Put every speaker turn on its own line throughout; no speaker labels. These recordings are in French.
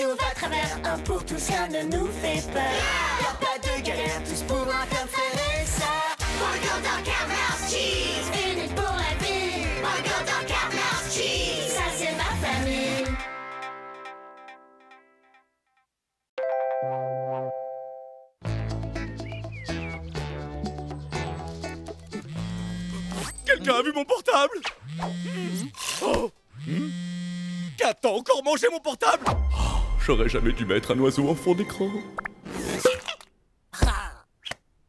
tout va à travers. Un pour tous, rien ne nous fait peur. Y'a pas de galère, tous pour un comme frère et sœur. Burger dans Carnage Cheese, unis pour la vie. Burger dans Carnage Cheese, ça c'est ma famille.
Quelqu'un a vu mon portable? Oh. Kat a encore mangé mon portable? Oh, j'aurais jamais dû mettre un oiseau en fond d'écran.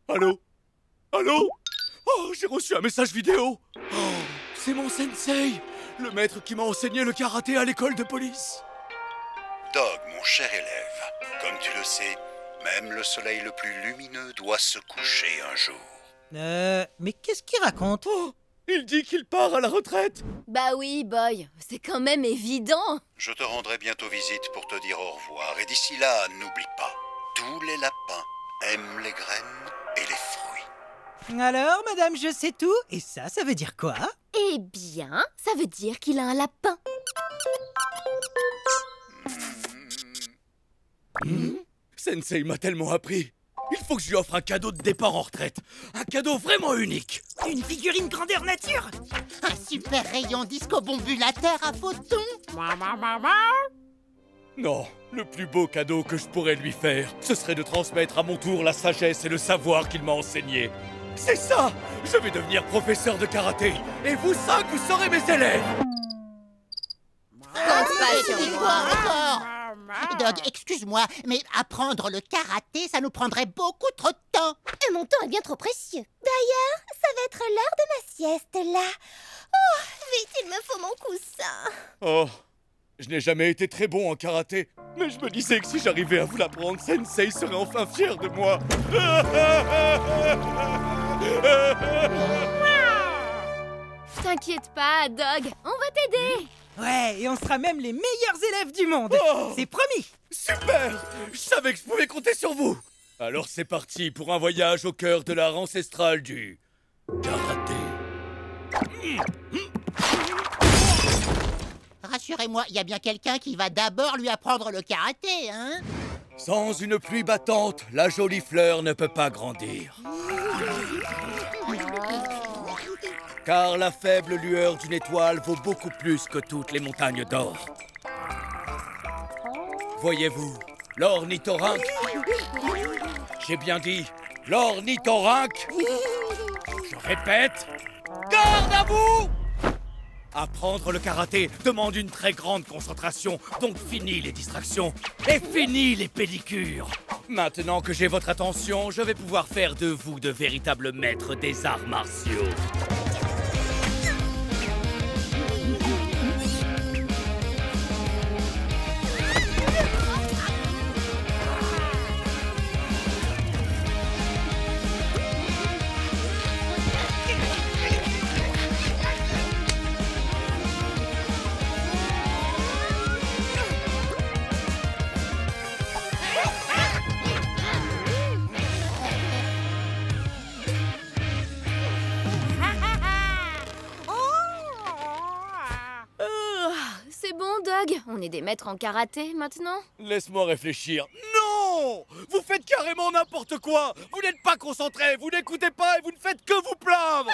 Allô? Allô? Oh, j'ai reçu un message vidéo. Oh, c'est mon sensei, le maître qui m'a enseigné le karaté à l'école de police.
Dog, mon cher élève, comme tu le sais, même le soleil le plus lumineux doit se coucher un jour.
Mais qu'est-ce qu'il raconte?
Oh, il dit qu'il part à la retraite.
Bah oui, Boy, c'est quand même évident.
Je te rendrai bientôt visite pour te dire au revoir. Et d'ici là, n'oublie pas, tous les lapins aiment les graines et les fruits.
Alors, madame, je sais tout. Et ça veut dire quoi?
Eh bien, ça veut dire qu'il a un lapin.
Sensei m'a tellement appris. Il faut que je lui offre un cadeau de départ en retraite. Un cadeau vraiment unique.
Une figurine grandeur nature?
Un super rayon disco-bombulateur à photons.
Non, le plus beau cadeau que je pourrais lui faire, ce serait de transmettre à mon tour la sagesse et le savoir qu'il m'a enseigné. C'est ça! Je vais devenir professeur de karaté. Et vous cinq, vous serez mes élèves.
Compte pas sur
C'est
moi.
quoi encore? Dog, excuse-moi, mais apprendre le karaté, ça nous prendrait beaucoup trop de temps.
Et mon temps est bien trop précieux. D'ailleurs, ça va être l'heure de ma sieste, là. Oh, vite, il me faut mon coussin.
Oh, je n'ai jamais été très bon en karaté. Mais je me disais que si j'arrivais à vous l'apprendre, Sensei serait enfin fier de moi.
T'inquiète pas, Dog, on va t'aider.
Ouais, et on sera même les meilleurs élèves du monde.
Oh.
C'est promis.
Super! Je savais que je pouvais compter sur vous. Alors c'est parti pour un voyage au cœur de l'art ancestral du karaté.
Rassurez-moi, il y a bien quelqu'un qui va d'abord lui apprendre le karaté, hein?
Sans une pluie battante, la jolie fleur ne peut pas grandir. Car la faible lueur d'une étoile vaut beaucoup plus que toutes les montagnes d'or. Voyez-vous, l'ornithorynque. J'ai bien dit, l'ornithorynque. Je répète, garde à vous! Apprendre le karaté demande une très grande concentration, donc fini les distractions et fini les pédicures. Maintenant que j'ai votre attention, je vais pouvoir faire de vous de véritables maîtres des arts martiaux.
C'est bon, Dog, on est des maîtres en karaté maintenant.
Laisse-moi réfléchir. Non! Vous faites carrément n'importe quoi! Vous n'êtes pas concentrés, vous n'écoutez pas et vous ne faites que vous plaindre!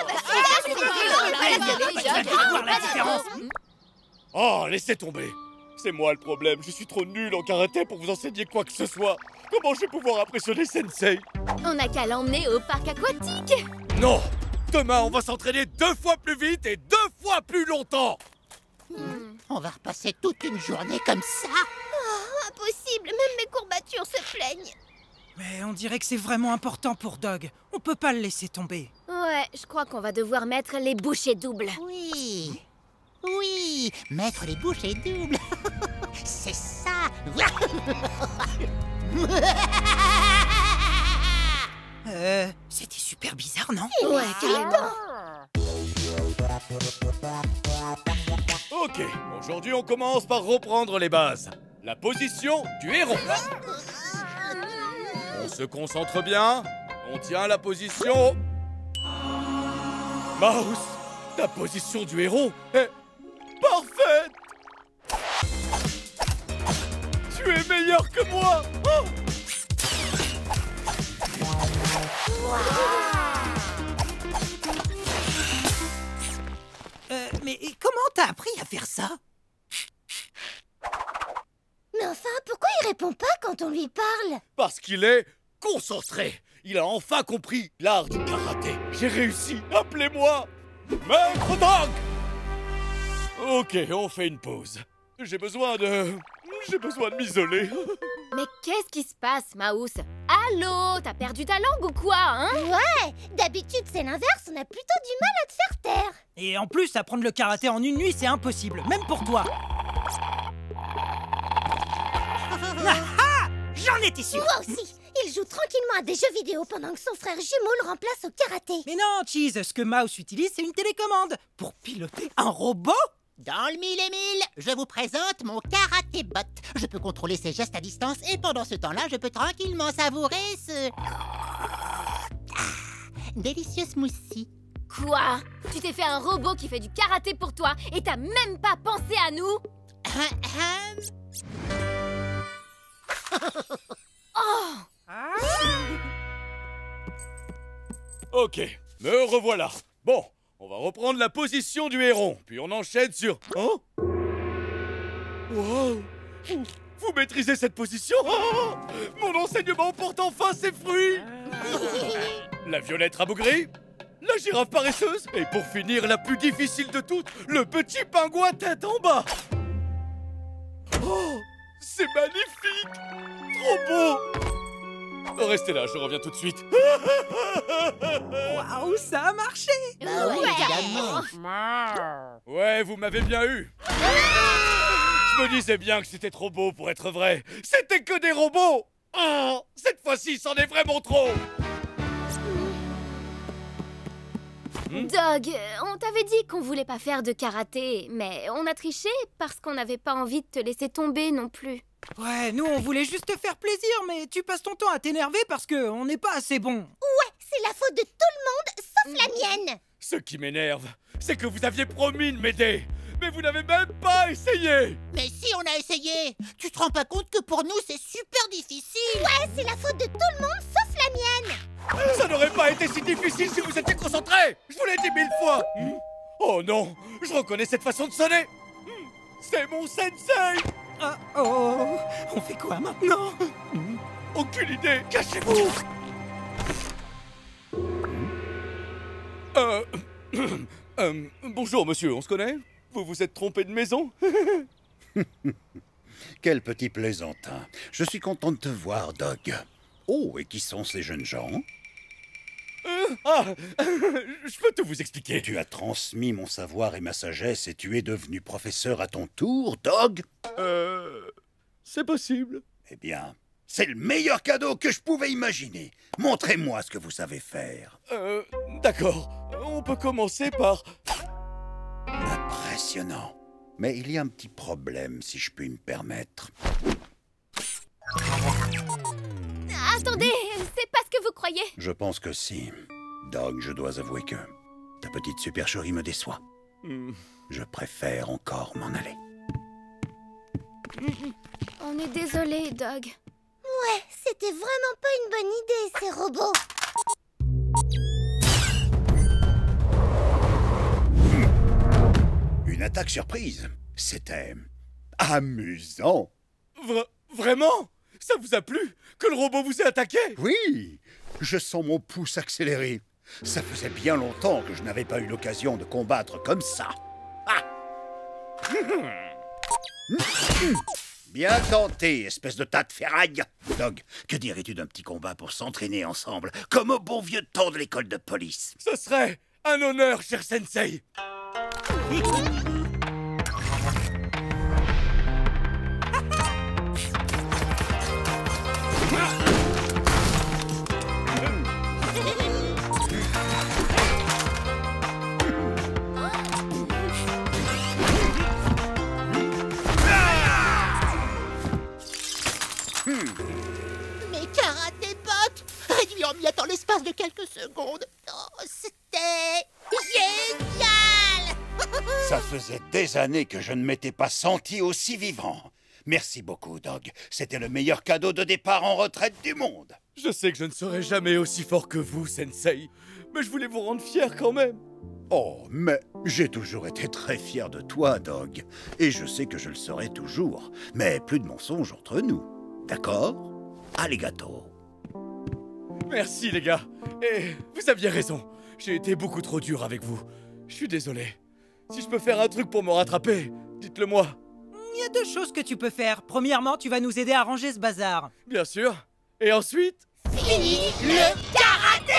Oh, laissez tomber! C'est moi le problème, je suis trop nul en karaté pour vous enseigner quoi que ce soit. Comment je vais pouvoir impressionner Sensei?
On n'a qu'à l'emmener au parc aquatique.
Non! Demain, on va s'entraîner 2 fois plus vite et 2 fois plus longtemps!
On va repasser toute une journée comme ça.
Oh, impossible, même mes courbatures se plaignent.
Mais on dirait que c'est vraiment important pour Dog. On peut pas le laisser tomber.
Ouais, je crois qu'on va devoir mettre les bouchées doubles.
Oui, oui, mettre les bouchées doubles. C'est ça.
C'était super bizarre, non?
Ouais, carrément.
Ok, aujourd'hui on commence par reprendre les bases. La position du héros. On se concentre bien. On tient la position. Mouse, ta position du héros est parfaite. Tu es meilleur que moi. Oh.
Mais comment t'as appris à faire ça?
Mais enfin, pourquoi il répond pas quand on lui parle?
Parce qu'il est concentré. Il a enfin compris l'art du karaté. J'ai réussi. Appelez-moi Maître Dog. Ok, on fait une pause. J'ai besoin de m'isoler.
Mais qu'est-ce qui se passe, Mouse? Allô? T'as perdu ta langue ou quoi, hein?
Ouais, d'habitude c'est l'inverse, on a plutôt du mal à te faire taire.
Et en plus, apprendre le karaté en une nuit, c'est impossible, même pour toi. Ah, j'en étais sûr.
Moi aussi, il joue tranquillement à des jeux vidéo pendant que son frère jumeau le remplace au karaté.
Mais non, Cheese, ce que Mouse utilise, c'est une télécommande. Pour piloter un robot?
Dans le mille et mille, je vous présente mon karaté bot. Je peux contrôler ses gestes à distance et pendant ce temps-là, je peux tranquillement savourer ce... délicieux smoothie.
Quoi? Tu t'es fait un robot qui fait du karaté pour toi et t'as même pas pensé à nous? Oh!
Ok, me revoilà. Bon, on va reprendre la position du héron, puis on enchaîne sur... Oh! Wow! Vous maîtrisez cette position? Oh! Mon enseignement porte enfin ses fruits! La violette rabougrie, la girafe paresseuse, et pour finir, la plus difficile de toutes, le petit pingouin tête en bas! Oh! C'est magnifique! Trop beau! Restez là, je reviens tout de suite.
Waouh, ça a marché.
Bah oui, évidemment.
Ouais, vous m'avez bien eu. Je me disais bien que c'était trop beau pour être vrai. C'était que des robots. Oh, cette fois-ci, c'en est vraiment trop.
Dog, on t'avait dit qu'on voulait pas faire de karaté, mais on a triché parce qu'on n'avait pas envie de te laisser tomber non plus.
Ouais, nous on voulait juste te faire plaisir, mais tu passes ton temps à t'énerver parce que on n'est pas assez bon.
Ouais, c'est la faute de tout le monde, sauf la mienne.
Ce qui m'énerve, c'est que vous aviez promis de m'aider, mais vous n'avez même pas essayé.
Mais si, on a essayé. Tu te rends pas compte que pour nous, c'est super difficile.
Ouais, c'est la faute de tout le monde, sauf la mienne.
Ça n'aurait pas été si difficile si vous étiez concentrés. Je vous l'ai dit 1000 fois. Oh non, je reconnais cette façon de sonner. C'est mon sensei.
Oh, on fait quoi maintenant?
Aucune idée. Cachez-vous. Bonjour monsieur, on se connaît? Vous vous êtes trompé de maison?
Quel petit plaisantin. Je suis content de te voir, Dog. Oh, et qui sont ces jeunes gens?
Je peux tout vous expliquer.
Tu as transmis mon savoir et ma sagesse et tu es devenu professeur à ton tour, Dog?
C'est possible.
Eh bien, c'est le meilleur cadeau que je pouvais imaginer. Montrez-moi ce que vous savez faire.
D'accord. On peut commencer par...
Impressionnant. Mais il y a un petit problème, si je puis me permettre.
Attendez, c'est pas ce que vous croyez.
Je pense que si. Dog, je dois avouer que ta petite supercherie me déçoit. Je préfère encore m'en aller.
On est désolé, Dog.
Ouais, c'était vraiment pas une bonne idée, ces robots.
Une attaque surprise. C'était amusant.
Vraiment? Ça vous a plu? Que le robot vous ait attaqué?
Oui, je sens mon pouce accélérer. Ça faisait bien longtemps que je n'avais pas eu l'occasion de combattre comme ça. Ah! Bien tenté, espèce de tas de ferraille. Dog, que dirais-tu d'un petit combat pour s'entraîner ensemble, comme au bon vieux temps de l'école de police?
Ce serait un honneur, cher sensei.
Mais karaté bot, réduit en miettes en l'espace de quelques secondes. Oh, c'était génial.
Ça faisait des années que je ne m'étais pas senti aussi vivant. Merci beaucoup, Dog. C'était le meilleur cadeau de départ en retraite du monde.
Je sais que je ne serai jamais aussi fort que vous, Sensei. Mais je voulais vous rendre fier quand même.
Oh, mais j'ai toujours été très fier de toi, Dog. Et je sais que je le serai toujours. Mais plus de mensonges entre nous. D'accord? Alligato.
Merci, les gars. Et vous aviez raison. J'ai été beaucoup trop dur avec vous. Je suis désolé. Si je peux faire un truc pour me rattraper, dites-le moi.
Il y a 2 choses que tu peux faire. Premièrement, tu vas nous aider à ranger ce bazar.
Bien sûr. Et ensuite...
Fini le karaté!